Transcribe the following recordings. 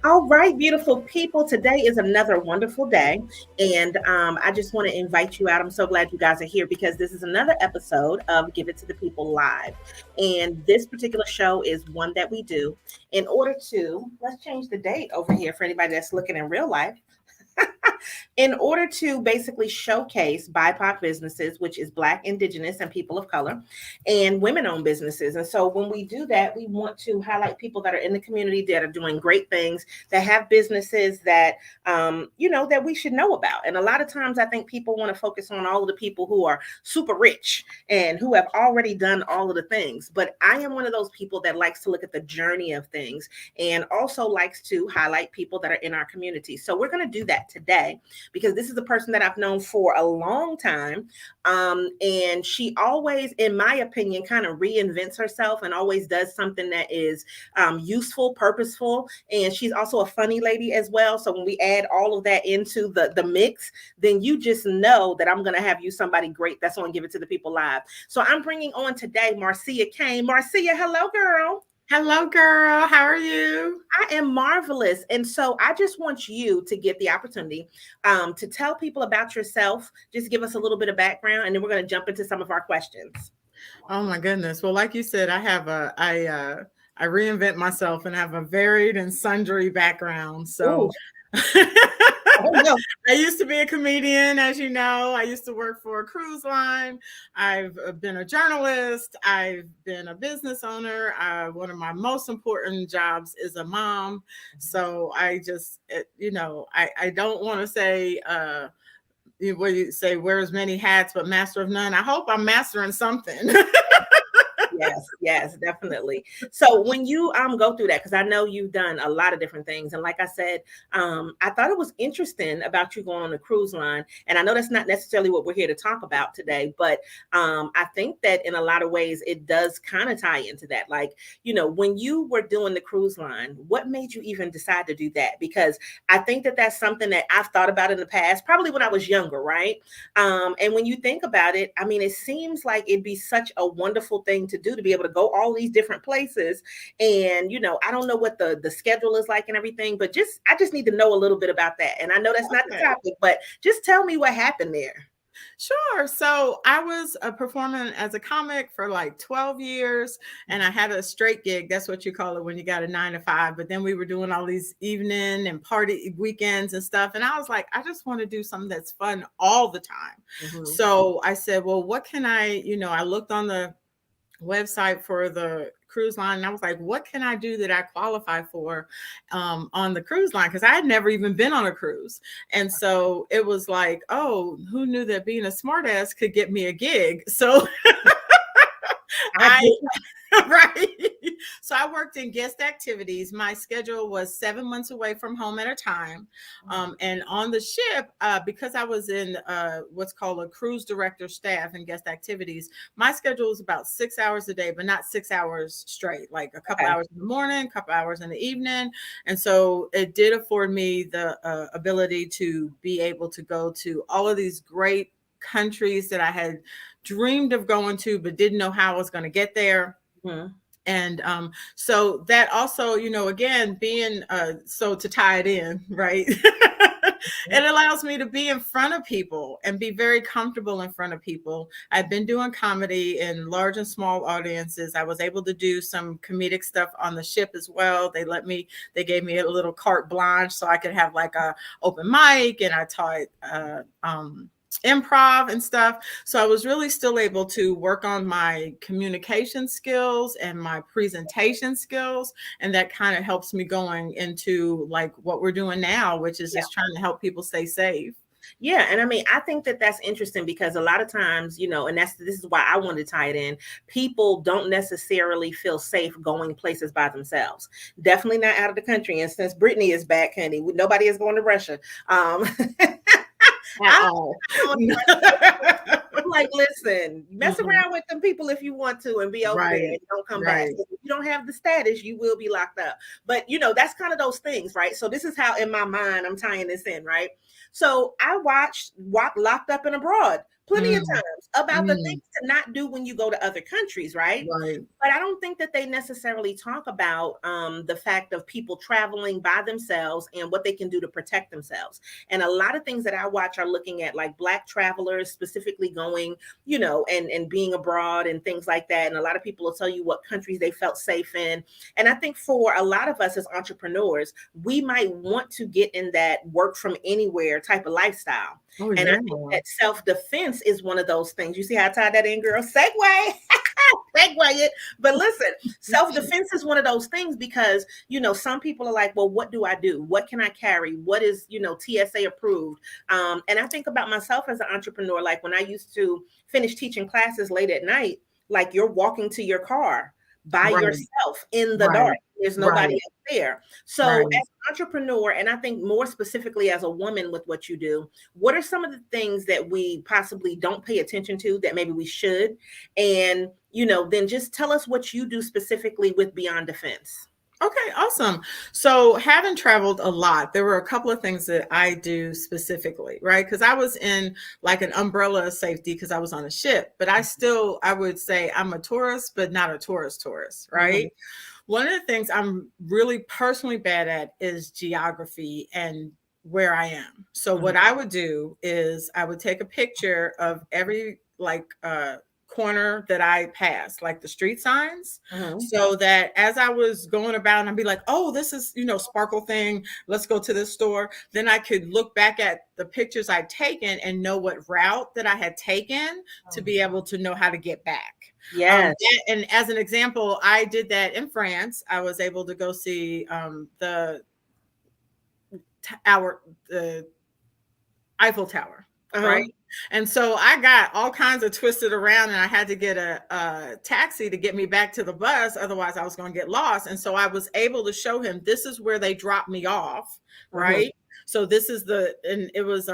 All right, beautiful people. Today is another wonderful day. And I just want to invite you out. I'm so glad you guys are here because this is another episode of Give It to the People Live. And this particular show is one that we do in order to, let's change the date over here for anybody that's looking in real life. In order to basically showcase BIPOC businesses, which is Black, Indigenous, and people of color, and women-owned businesses. And so when we do that, we want to highlight people that are in the community that are doing great things, that have businesses that, that we should know about. And a lot of times I think people want to focus on all of the people who are super rich and who have already done all of the things. But I am one of those people that likes to look at the journey of things and also likes to highlight people that are in our community. So we're going to do that today, because this is a person that I've known for a long time. And she always, in my opinion, kind of reinvents herself and always does something that is useful, purposeful. And she's also a funny lady as well. So when we add all of that into the mix, then you just know that I'm going to have you somebody great that's going to give it to the people live. So I'm bringing on today Marcya Cain. Marcya, hello, girl. Hello, girl. How are you? I am marvelous. And so I just want you to get the opportunity to tell people about yourself. Just give us a little bit of background, and then we're going to jump into some of our questions. Oh my goodness. Well, like you said, I reinvent myself and have a varied and sundry background. So I used to be a comedian, as you know. I used to work for a cruise line. I've been a journalist. I've been a business owner. One of my most important jobs is a mom. So I just, I don't want to say, what you say, wears many hats, but master of none. I hope I'm mastering something. Yes, definitely. So when you go through that, because I know you've done a lot of different things, and like I said, I thought it was interesting about you going on the cruise line, and I know that's not necessarily what we're here to talk about today, but I think that in a lot of ways it does kind of tie into that. Like, when you were doing the cruise line, what made you even decide to do that? Because I think that that's something that I've thought about in the past, probably when I was younger, right? And when you think about it, I mean, it seems like it'd be such a wonderful thing to do, to be able to go all these different places. And I don't know what the schedule is like and everything, but I just need to know a little bit about that. And I know that's not the topic, but just tell me what happened there. Sure. So I was performing as a comic for like 12 years, and I had a straight gig. That's what you call it when you got a 9 to 5. But then we were doing all these evening and party weekends and stuff. And I was like, I just want to do something that's fun all the time. Mm-hmm. So I said, well, what can I looked on the website for the cruise line, and I was like, what can I do that I qualify for on the cruise line? Because I had never even been on a cruise. And so it was like, oh, who knew that being a smartass could get me a gig? So right. So I worked in guest activities. My schedule was 7 months away from home at a time. And on the ship, because I was in what's called a cruise director staff and guest activities, my schedule was about 6 hours a day, but not 6 hours straight, like a couple hours in the morning, a couple hours in the evening. And so it did afford me the ability to be able to go to all of these great countries that I had dreamed of going to, but didn't know how I was going to get there. Mm-hmm. And so that also, again, being so to tie it in, right? It allows me to be in front of people and be very comfortable in front of people. I've been doing comedy in large and small audiences. I was able to do some comedic stuff on the ship as well. They gave me a little carte blanche so I could have like a open mic, and I taught improv and stuff. So I was really still able to work on my communication skills and my presentation skills. And that kind of helps me going into like what we're doing now, which is just trying to help people stay safe. Yeah, and I mean, I think that that's interesting because a lot of times, and this is why I wanted to tie it in. People don't necessarily feel safe going places by themselves. Definitely not out of the country. And since Brittany is back, honey, nobody is going to Russia. At all. I'm like, listen, mess around with them people if you want to and be over there and don't come back. So if you don't have the status, you will be locked up. But, that's kind of those things, right? So this is how in my mind I'm tying this in, right? So I watched Locked Up and Abroad plenty of times about the things to not do when you go to other countries, right? But I don't think that they necessarily talk about the fact of people traveling by themselves and what they can do to protect themselves. And a lot of things that I watch are looking at like Black travelers specifically going, and being abroad and things like that. And a lot of people will tell you what countries they felt safe in. And I think for a lot of us as entrepreneurs, we might want to get in that work from anywhere type of lifestyle. And I think that self-defense is one of those things. You see how I tied that in, girl? Segue. Segue it. But listen, self-defense is one of those things because, some people are like, well, what do I do? What can I carry? What is, TSA approved? And I think about myself as an entrepreneur, like when I used to finish teaching classes late at night, like you're walking to your car by yourself in the dark. There's nobody else there. So as an entrepreneur, and I think more specifically as a woman with what you do, what are some of the things that we possibly don't pay attention to that maybe we should? And, then just tell us what you do specifically with Beyond Defense. Okay, awesome. So having traveled a lot, there were a couple of things that I do specifically, right? Because I was in like an umbrella of safety because I was on a ship, but I would say I'm a tourist, but not a tourist, right? One of the things I'm really personally bad at is geography and where I am. So what I would do is I would take a picture of every corner that I passed, like the street signs, so that as I was going about and I'd be like, oh, this is, sparkle thing. Let's go to this store. Then I could look back at the pictures I'd taken and know what route that I had taken to be able to know how to get back. Yes. And as an example, I did that in France. I was able to go see the Eiffel Tower, right? And so I got all kinds of twisted around and I had to get a taxi to get me back to the bus. Otherwise I was going to get lost. And so I was able to show him, this is where they dropped me off. Right. So this is and it was,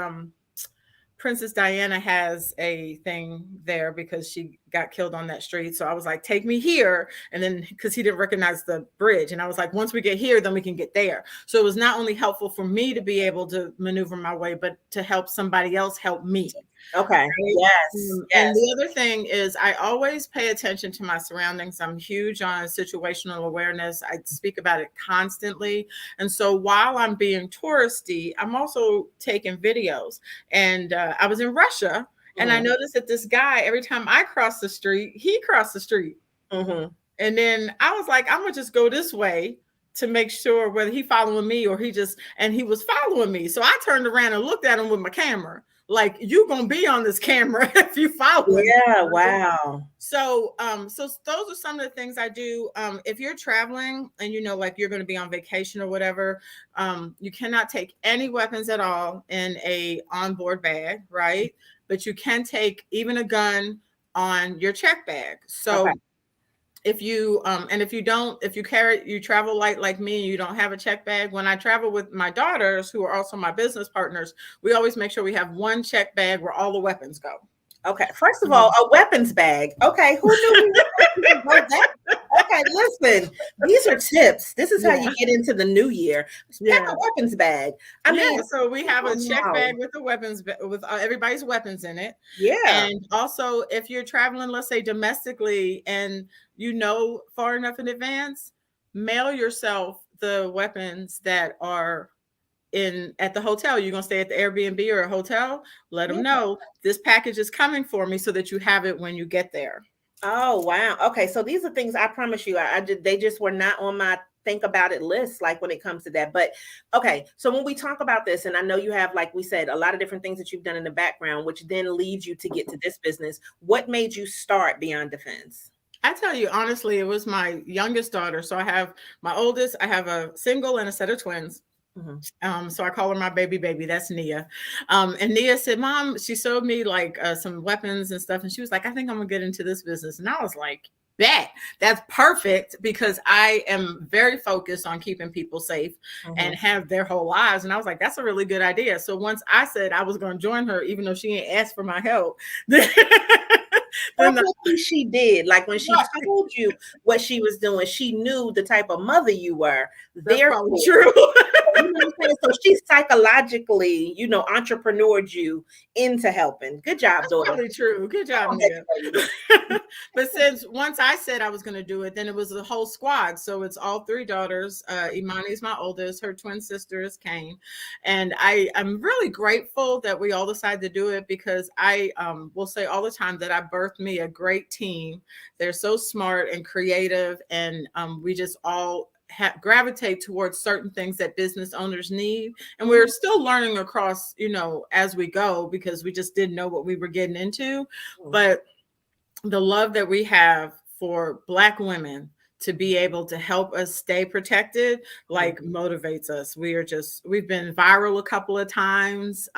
Princess Diana has a thing there because she got killed on that street. So I was like, take me here. And then because he didn't recognize the bridge. And I was like, once we get here, then we can get there. So it was not only helpful for me to be able to maneuver my way, but to help somebody else help me. Okay. Right? Yes. And the other thing is I always pay attention to my surroundings. I'm huge on situational awareness. I speak about it constantly. And so while I'm being touristy, I'm also taking videos. And I was in Russia and I noticed that this guy, every time I cross the street, he crossed the street. And then I was like, I'm going to just go this way to make sure whether he following me or he was following me. So I turned around and looked at him with my camera. Like, you gonna be on this camera if you follow. Yeah, wow. So so those are some of the things I do. If you're traveling and like you're gonna be on vacation or whatever, you cannot take any weapons at all in a onboard bag, right? But you can take even a gun on your check bag. So if you travel light like me and you don't have a check bag, when I travel with my daughters, who are also my business partners, we always make sure we have one check bag where all the weapons go. Okay. First of all, a weapons bag. Okay. Who knew that? Okay, listen, these are tips. This is how you get into the new year. Pack a weapons bag. I mean, so we have a check bag with the weapons, with everybody's weapons in it. Yeah. And also, if you're traveling, let's say domestically, and far enough in advance, mail yourself the weapons that are at the hotel. You're gonna stay at the Airbnb or a hotel. Let them know this package is coming for me, so that you have it when you get there. Oh wow. Okay, so these are things I promise you, they just were not on my think about it list, like when it comes to that. But okay, so when we talk about this, and I know you have, like we said, a lot of different things that you've done in the background, which then leads you to get to this business. What made you start Beyond Defense? I tell you honestly, it was my youngest daughter. So I have my oldest, I have a single and a set of twins. So I call her my baby. That's Nia. And Nia said, Mom, she showed me like some weapons and stuff. And she was like, I think I'm gonna get into this business. And I was like, that's perfect, because I am very focused on keeping people safe and have their whole lives. And I was like, that's a really good idea. So once I said I was going to join her, even though she ain't asked for my help, then she did. Like when she told you what she was doing, she knew the type of mother you were. That's probably true. You know what I'm saying? So she psychologically, entrepreneured you into helping. Good job, daughter. Probably true. Good job, Nia. But since once I said I was going to do it, then it was the whole squad. So it's all three daughters. Imani's my oldest. Her twin sister is Cain. And I'm really grateful that we all decided to do it, because I will say all the time that I birthed me a great team. They're so smart and creative, and we just all gravitate towards certain things that business owners need. And we're still learning across, as we go, because we just didn't know what we were getting into. But the love that we have for Black women to be able to help us stay protected, like, motivates us. We've been viral a couple of times,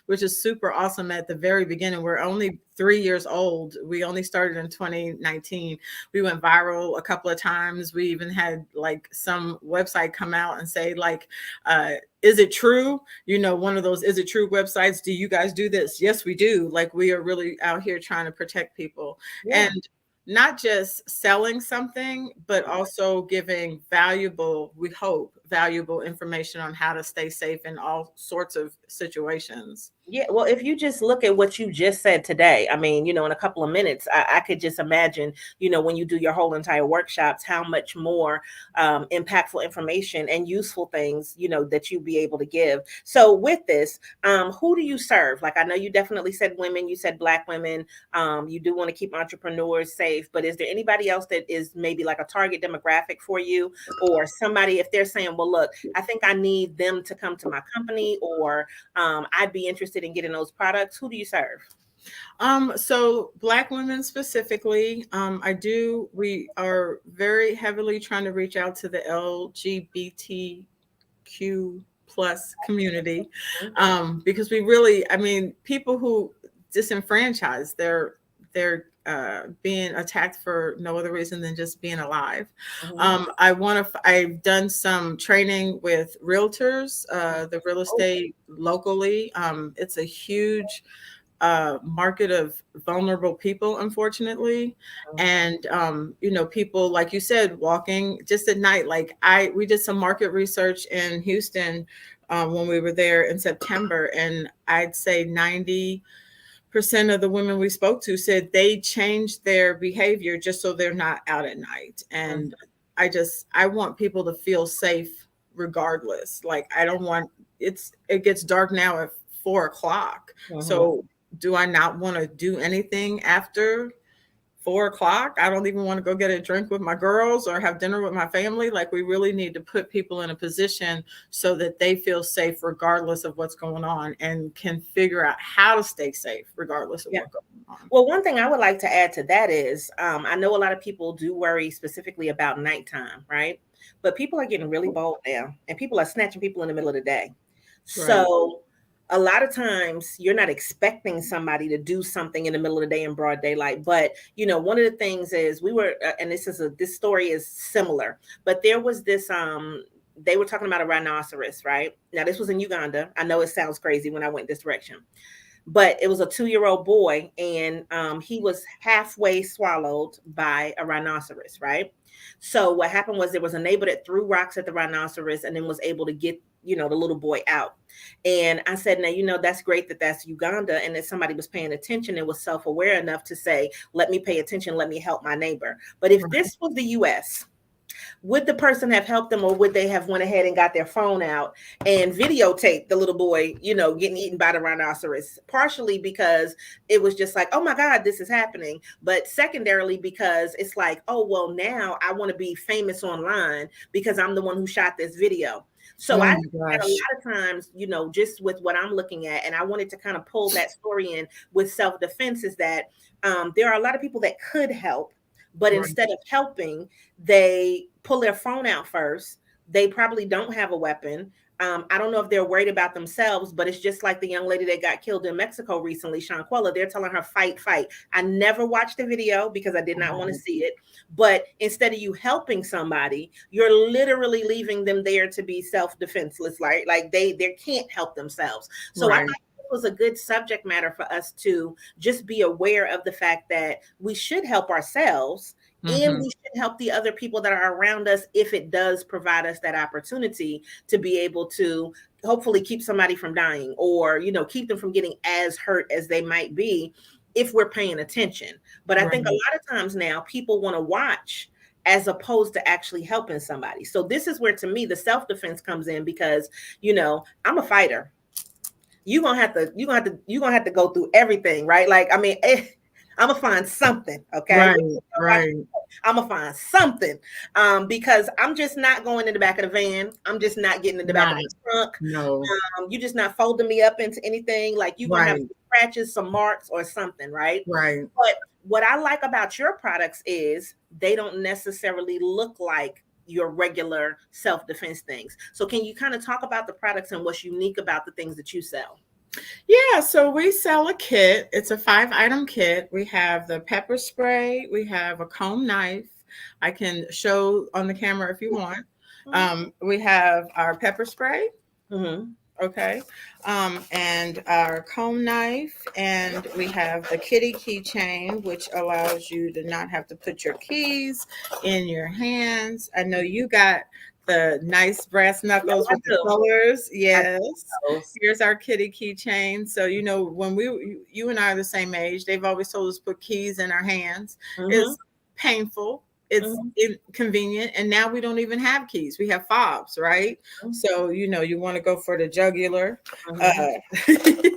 which is super awesome. At the very beginning, we're only 3 years old. We only started in 2019. We went viral a couple of times. We even had like some website come out and say like, is it true? One of those, is it true websites. Do you guys do this? Yes, we do. Like, we are really out here trying to protect people. And not just selling something, but also giving valuable information on how to stay safe in all sorts of situations. Yeah, well, if you just look at what you just said today, I mean, in a couple of minutes, I could just imagine, when you do your whole entire workshops, how much more impactful information and useful things, that you be able to give. So with this, who do you serve? Like, I know you definitely said women, you said Black women, you do want to keep entrepreneurs safe, but is there anybody else that is maybe like a target demographic for you, or somebody, if they're saying, well, look, I think I need them to come to my company, or I'd be interested in getting those products? Who do you serve? So Black women specifically, we are very heavily trying to reach out to the LGBTQ plus community, because we really, people who disenfranchised, they're being attacked for no other reason than just being alive. I've done some training with realtors, the real estate locally. It's a huge market of vulnerable people, unfortunately. And people, like you said, walking just at night. Like, we did some market research in Houston when we were there in September, and I'd say 90% of the women we spoke to said they changed their behavior just so they're not out at night. And I want people to feel safe regardless. Like, I don't want, it gets dark now at 4:00. So do I not want to do anything after 4:00? I don't even want to go get a drink with my girls or have dinner with my family. Like, we really need to put people in a position so that they feel safe regardless of what's going on, and can figure out how to stay safe regardless of what's going on. Well, one thing I would like to add to that is, I know a lot of people do worry specifically about nighttime, right? But people are getting really bold now, and people are snatching people in the middle of the day. So a lot of times you're not expecting somebody to do something in the middle of the day in broad daylight. But, one of the things is we were, and this story is similar, but there was this, they were talking about a rhinoceros, right? Now, this was in Uganda. I know it sounds crazy when I went this direction, but it was a 2-year-old boy, and he was halfway swallowed by a rhinoceros, right? So what happened was there was a neighbor that threw rocks at the rhinoceros and then was able to get, the little boy out. And I said, now, that's great that that's Uganda, and that somebody was paying attention and was self-aware enough to say, let me pay attention, let me help my neighbor. But if this was the US, would the person have helped them, or would they have went ahead and got their phone out and videotaped the little boy, getting eaten by the rhinoceros? Partially because it was just like, oh my God, this is happening. But secondarily, because it's like, oh, well, now I want to be famous online because I'm the one who shot this video. So Oh I my think that a gosh. lot of times, just with what I'm looking at, and I wanted to kind of pull that story in with self-defense, is that there are a lot of people that could help, but Right. instead of helping, they pull their phone out first. They probably don't have a weapon. I don't know if they're worried about themselves, but it's just like the young lady that got killed in Mexico recently, Shanquella. They're telling her, fight, fight. I never watched the video because I did not want to see it. But instead of you helping somebody, you're literally leaving them there to be self-defenseless, right? Like they can't help themselves. So I Right. thought it was a good subject matter for us to just be aware of the fact that we should help ourselves, and Mm-hmm. we should help the other people that are around us if it does provide us that opportunity to be able to hopefully keep somebody from dying, or keep them from getting as hurt as they might be if we're paying attention. But I think a Right. lot of times now people want to watch as opposed to actually helping somebody. So this is where, to me, the self-defense comes in, because I'm a fighter. You're gonna have to go through everything, right? Like, I mean, I'm gonna find something, okay? Right. Right. I'm gonna find something, because I'm just not going in the back of the van. I'm just not getting in the back of Not. the trunk. No. You're just not folding me up into anything. Like, you're gonna have Right. some scratches, some marks, or something, right? Right. But what I like about your products is they don't necessarily look like your regular self-defense things. So can you kind of talk about the products and what's unique about the things that you sell? Yeah, so we sell a kit. It's a 5-item kit. We have the pepper spray, we have a comb knife. I can show on the camera if you want. We have our pepper spray, Mm-hmm. okay, and our comb knife, and we have the kitty keychain, which allows you to not have to put your keys in your hands. I know you got the nice brass knuckles I with the do. colors. I Yes. do. Here's our kitty keychain. So, when you and I are the same age, they've always told us to put keys in our hands. Mm-hmm. It's painful. It's Mm-hmm. inconvenient. And now we don't even have keys. We have fobs, right? So, you want to go for the jugular. Mm-hmm. Uh,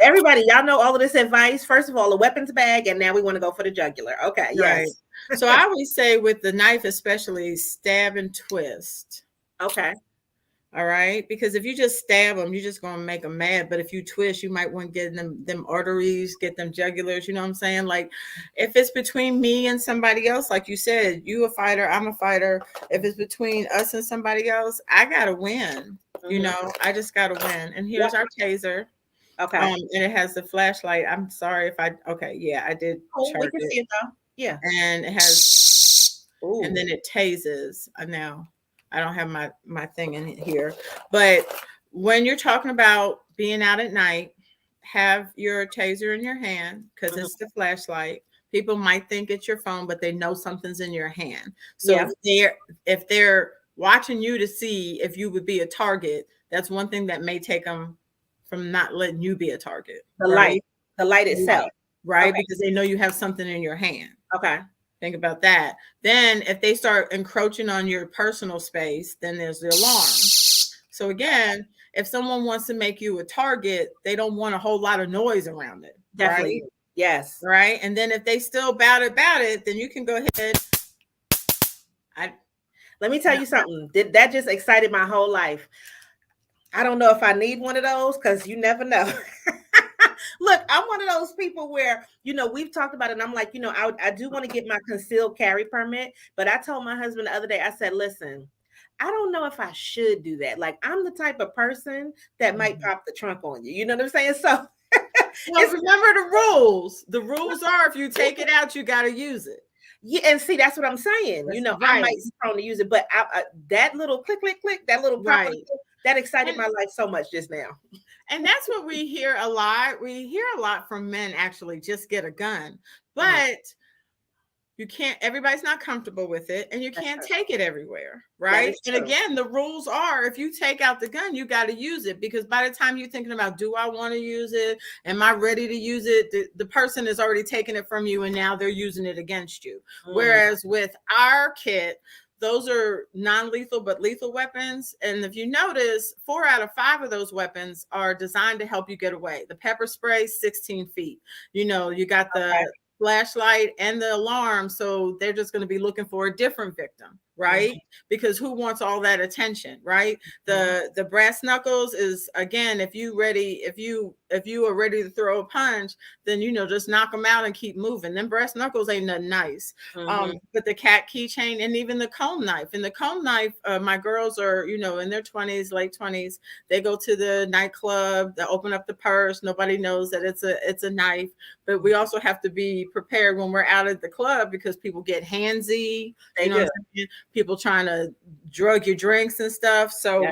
Everybody, y'all know all of this advice. First of all, a weapons bag, and now we want to go for the jugular. Okay, right. yes. So I always say with the knife, especially, stab and twist. Okay. All right. Because if you just stab them, you're just going to make them mad. But if you twist, you might want to get them arteries, get them jugulars. You know what I'm saying? Like, if it's between me and somebody else, like you said, you a fighter, I'm a fighter. If it's between us and somebody else, I got to win. I just got to win. And here's our taser. Okay. And it has the flashlight. I'm sorry okay. Yeah, I did Oh, we charge can it. see it though. Yeah. And it has, Ooh. and then it tases. Now I don't have my thing in here, but when you're talking about being out at night, have your taser in your hand, because it's the flashlight. People might think it's your phone, but they know something's in your hand. So if they're watching you to see if you would be a target, that's one thing that may take them from not letting you be a target. The right? light itself. Right? Okay. Because they know you have something in your hand. Okay. Think about that. Then if they start encroaching on your personal space, then there's the alarm. So again, if someone wants to make you a target, they don't want a whole lot of noise around it. Definitely. Right? Yes. Right. And then if they still about it, then you can go ahead. Let me tell you something. That just excited my whole life. I don't know if I need one of those, because you never know. Look, I'm one of those people where, we've talked about it, and I'm like, I do want to get my concealed carry permit, but I told my husband the other day, I said, listen, I don't know if I should do that. Like, I'm the type of person that might pop the trunk on you. You know what I'm saying? So remember the rules. The rules are, if you take it out, you got to use it. Yeah, and see, that's what I'm saying. I might be prone to use it, but that little click, click, click, that little pop, that excited my life so much just now. And that's what we hear a lot. We hear a lot from men, actually, just get a gun. But you can't, everybody's not comfortable with it, and you can't take it everywhere, right? And again, the rules are, if you take out the gun, you got to use it, because by the time you're thinking about, do I want to use it? Am I ready to use it? The person has already taken it from you, and now they're using it against you. Whereas with our kit, those are non-lethal but lethal weapons. And if you notice, 4 out of 5 of those weapons are designed to help you get away. The pepper spray, 16 feet. You got the flashlight and the alarm, so they're just going to be looking for a different victim, right? Because who wants all that attention, right? The brass knuckles is, again, if you are ready to throw a punch, then just knock them out and keep moving. Then brass knuckles ain't nothing nice. But the cat keychain, and even the comb knife. And the comb knife, my girls are in their 20s, late 20s. They go to the nightclub, they open up the purse, nobody knows that it's a knife. But we also have to be prepared when we're out at the club, because people get handsy. People trying to drug your drinks and stuff. So,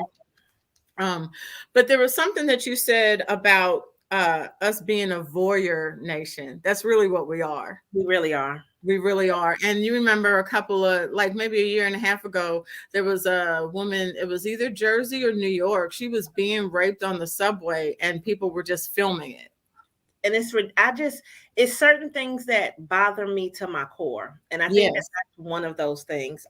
but there was something that you said about us being a voyeur nation. That's really what we are. We really are. We really are. And you remember a couple of, like, maybe a year and a half ago, there was a woman, it was either Jersey or New York. She was being raped on the subway and people were just filming it. And it's certain things that bother me to my core. And I think that's one of those things.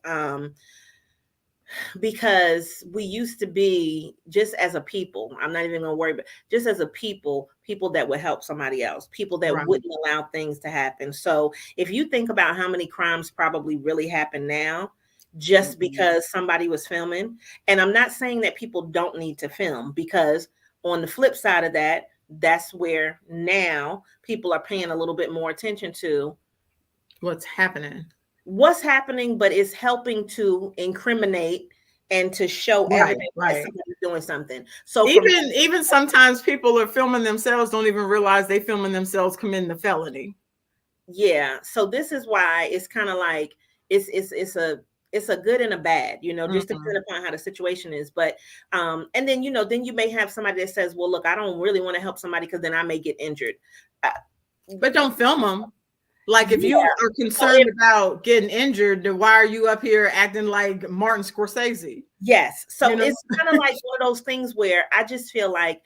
Because we used to be, just as a people, I'm not even gonna worry, but just as a people that would help somebody else, people that wouldn't allow things to happen. So if you think about how many crimes probably really happen now, just because somebody was filming. And I'm not saying that people don't need to film, because on the flip side of that, that's where now people are paying a little bit more attention to what's happening, but it's helping to incriminate and to show evidence that somebody's doing something. So even sometimes people are filming themselves, don't even realize they filming themselves committing a felony. Yeah. So this is why it's kind of like it's a good and a bad, just depending upon how the situation is. But and then then you may have somebody that says, well, look, I don't really want to help somebody because then I may get injured. But don't film them. Like, if you are concerned about getting injured, then why are you up here acting like Martin Scorsese? Yes. So it's kind of like one of those things where I just feel like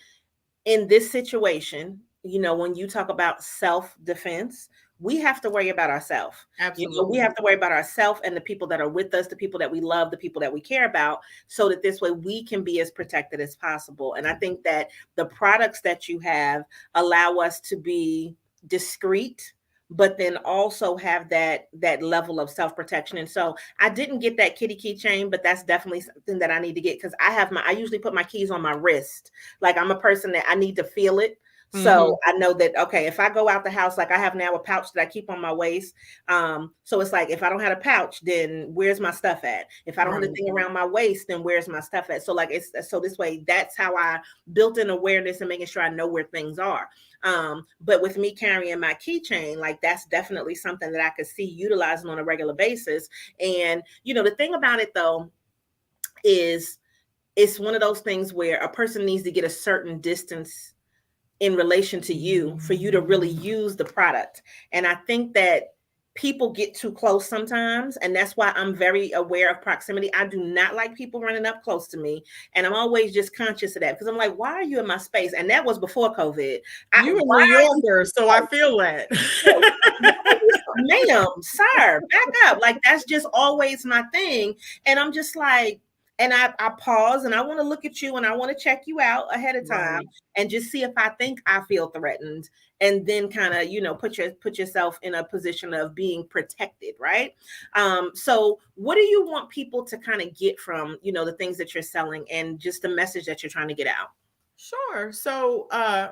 in this situation, when you talk about self-defense, we have to worry about ourselves. Absolutely. We have to worry about ourselves and the people that are with us, the people that we love, the people that we care about, so that this way we can be as protected as possible. And I think that the products that you have allow us to be discreet, but then also have that level of self-protection. And so I didn't get that kitty keychain, but that's definitely something that I need to get, because I usually put my keys on my wrist. Like, I'm a person that I need to feel it. So I know that, okay, if I go out the house, like I have now a pouch that I keep on my waist. So it's like, if I don't have a pouch, then where's my stuff at? If I don't have anything around my waist, then where's my stuff at? So like, so this way, that's how I built in awareness and making sure I know where things are. But with me carrying my keychain, like, that's definitely something that I could see utilizing on a regular basis. And, the thing about it though, is it's one of those things where a person needs to get a certain distance in relation to you for you to really use the product. And I think that people get too close sometimes, and that's why I'm very aware of proximity. I do not like people running up close to me, and I'm always just conscious of that, because I'm like, why are you in my space? And that was before COVID. You a New Yorker, so I feel that. Ma'am, sir, back up. Like, that's just always my thing. And I'm just like, and I pause, and I want to look at you, and I want to check you out ahead of time, and just see if I think I feel threatened, and then kind of, put yourself in a position of being protected, right? So what do you want people to kind of get from, the things that you're selling, and just the message that you're trying to get out? Sure. So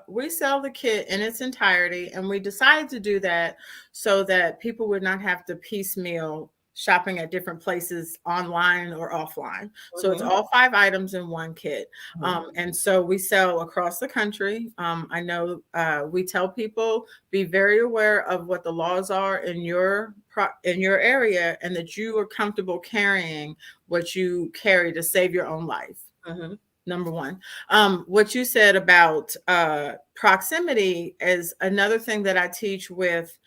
we sell the kit in its entirety, and we decided to do that so that people would not have to piecemeal shopping at different places online or offline. So it's all 5 items in one kit. And so we sell across the country. I know we tell people, be very aware of what the laws are in your area, and that you are comfortable carrying what you carry to save your own life. Number one. What you said about proximity is another thing that I teach with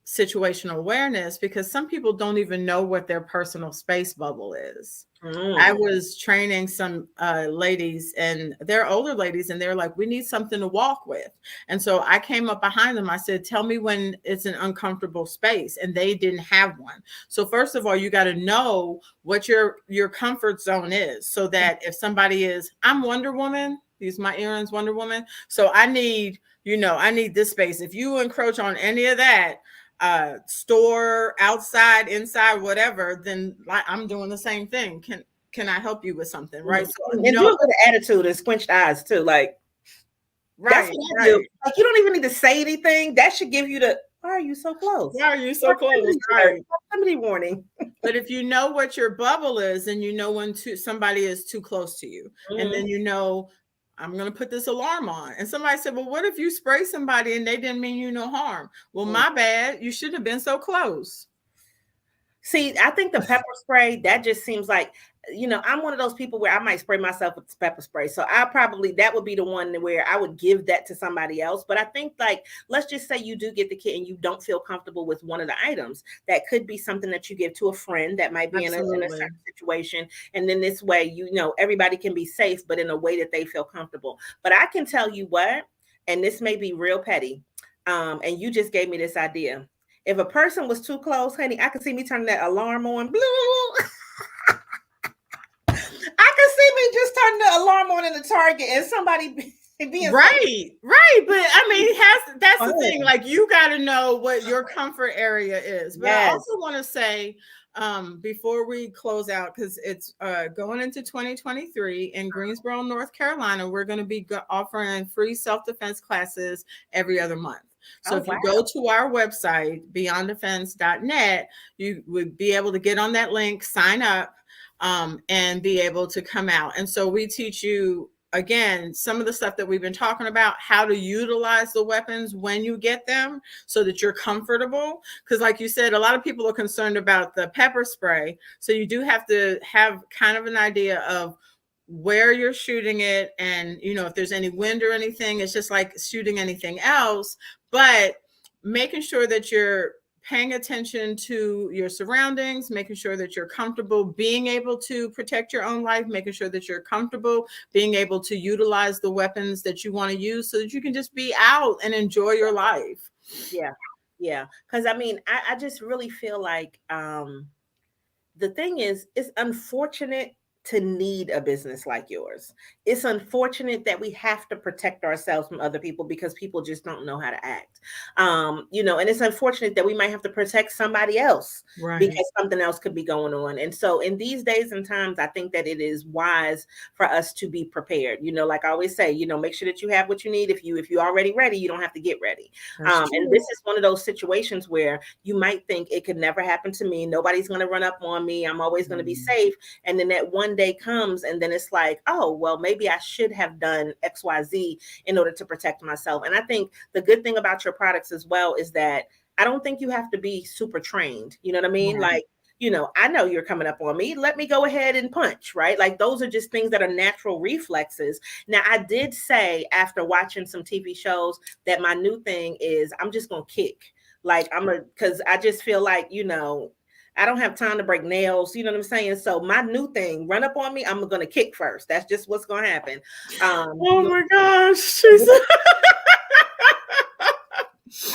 situational awareness, because some people don't even know what their personal space bubble is. I Mm. was training some ladies, and they're older ladies, and they're like, we need something to walk with. And so I came up behind them. I said, tell me when it's an uncomfortable space. And they didn't have one. So first of all, you got to know what your comfort zone is, so that if somebody is, I'm Wonder Woman, these my earrings, Wonder Woman. So I need, I need this space. If you encroach on any of that, store, outside, inside, whatever, then I'm doing the same thing. Can I help you with something? Right. So And do it with an attitude and squinched eyes too. Like, that's what I do. Like, you don't even need to say anything. That should give you the, why are you so close? Why are you so close? Right. Somebody warning. But if you know what your bubble is, and you know when somebody is too close to you, and then I'm going to put this alarm on. And somebody said, well, what if you spray somebody and they didn't mean you no harm? Well, my bad. You shouldn't have been so close. See, I think the pepper spray, that just seems like, I'm one of those people where I might spray myself with pepper spray. So that would be the one where I would give that to somebody else. But I think, like, let's just say you do get the kit and you don't feel comfortable with one of the items. That could be something that you give to a friend that might be in a certain situation. And then this way, everybody can be safe, but in a way that they feel comfortable. But I can tell you what, and this may be real petty, and you just gave me this idea. If a person was too close, honey, I could see me turning that alarm on. Blue. I could see me just turning the alarm on in the Target and somebody being right. But I mean, that's the thing. Like, you got to know what your comfort area is. But I also want to say, before we close out, because it's going into 2023 in Greensboro, North Carolina, we're going to be offering free self-defense classes every other month. So if you go to our website, beyonddefense.net, you would be able to get on that link, sign up, and be able to come out. And so we teach you, again, some of the stuff that we've been talking about, how to utilize the weapons when you get them so that you're comfortable. Because like you said, a lot of people are concerned about the pepper spray. So you do have to have kind of an idea of where you're shooting it, and if there's any wind or anything. It's just like shooting anything else, but making sure that you're paying attention to your surroundings, making sure that you're comfortable being able to protect your own life, making sure that you're comfortable being able to utilize the weapons that you want to use so that you can just be out and enjoy your life. Yeah. Because I mean, I just really feel like the thing is, it's unfortunate to need a business like yours. It's unfortunate that we have to protect ourselves from other people because people just don't know how to act. And it's unfortunate that we might have to protect somebody else because something else could be going on. And so in these days and times, I think that it is wise for us to be prepared. Like I always say, make sure that you have what you need. If you're already ready, you don't have to get ready. And this is one of those situations where you might think it could never happen to me. Nobody's going to run up on me. I'm always going to be safe. And then that one day comes, and then it's like, oh, well, maybe I should have done XYZ in order to protect myself. And I think the good thing about your products as well is that I don't think you have to be super trained. You know what I mean? Like, I know you're coming up on me. Let me go ahead and punch, right? Like, those are just things that are natural reflexes. Now, I did say after watching some TV shows that my new thing is I'm just going to kick. Like, because I just feel like, I don't have time to break nails. You know what I'm saying? So my new thing, run up on me, I'm going to kick first. That's just what's going to happen. Oh my gosh.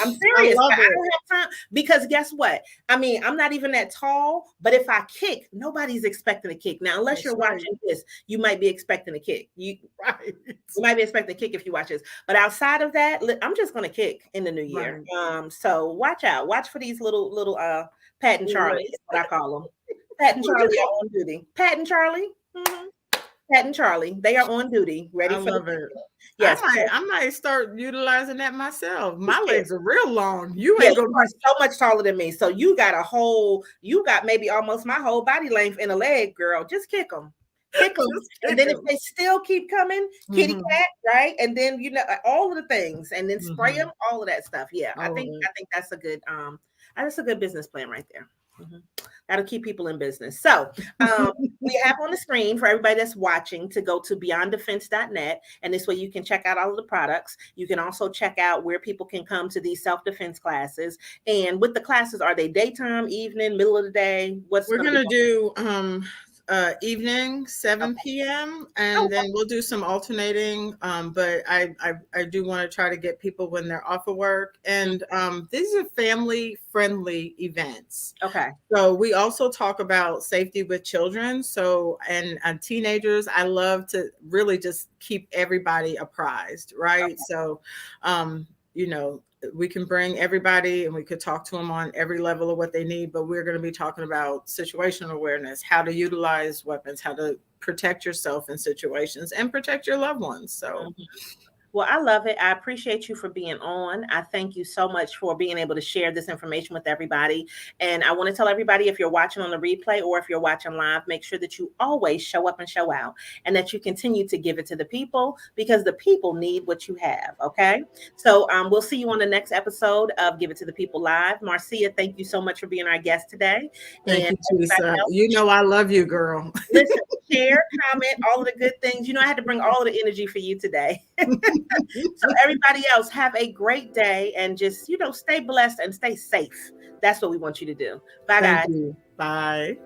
I'm serious. I don't have time because guess what? I mean, I'm not even that tall, but if I kick, nobody's expecting a kick. Now, unless you're watching this, you might be expecting a kick. You might be expecting a kick if you watch this. But outside of that, I'm just going to kick in the new year. So watch out. Watch for these little Pat and Charlie is what I call them. Pat and Charlie are on duty. Pat and Charlie. Mm-hmm. Pat and Charlie, they are on duty, ready for it. Yes, I might start utilizing that myself. My legs are real long. You ain't gonna be so much taller than me, so you got maybe almost my whole body length in a leg, girl. Just kick them, and then if they still keep coming, kitty cat, right? And then all of the things, and then spray them, all of that stuff. Yeah, I think that's a good business plan right there. That'll keep people in business. So we have on the screen for everybody that's watching to go to beyonddefense.net. And this way you can check out all of the products. You can also check out where people can come to these self-defense classes. And with the classes, are they daytime, evening, middle of the day? What's We're going to gonna be do evening, 7 okay. p.m. Oh, and then we'll do some alternating. But I do want to try to get people when they're off of work. And these are family friendly events. okay. So we also talk about safety with children. So and teenagers, I love to really just keep everybody apprised, right? Okay. So, you know, we can bring everybody and we could talk to them on every level of what they need, but we're going to be talking about situational awareness, how to utilize weapons, how to protect yourself in situations and protect your loved ones. So Mhm. Well, I love it. I appreciate you for being on. I thank you so much for being able to share this information with everybody. And I want to tell everybody, if you're watching on the replay or if you're watching live, make sure that you always show up and show out and that you continue to give it to the people because the people need what you have. Okay. So we'll see you on the next episode of Give It to the People Live. Marcia, thank you so much for being our guest today. thank And you, everybody Teresa. else, You know, I love you, girl. listen, share, comment, all of the good things. You know, I had to bring all of the energy for you today. So everybody else, have a great day and just, stay blessed and stay safe. That's what we want you to do. Bye, Thank guys. you. Bye.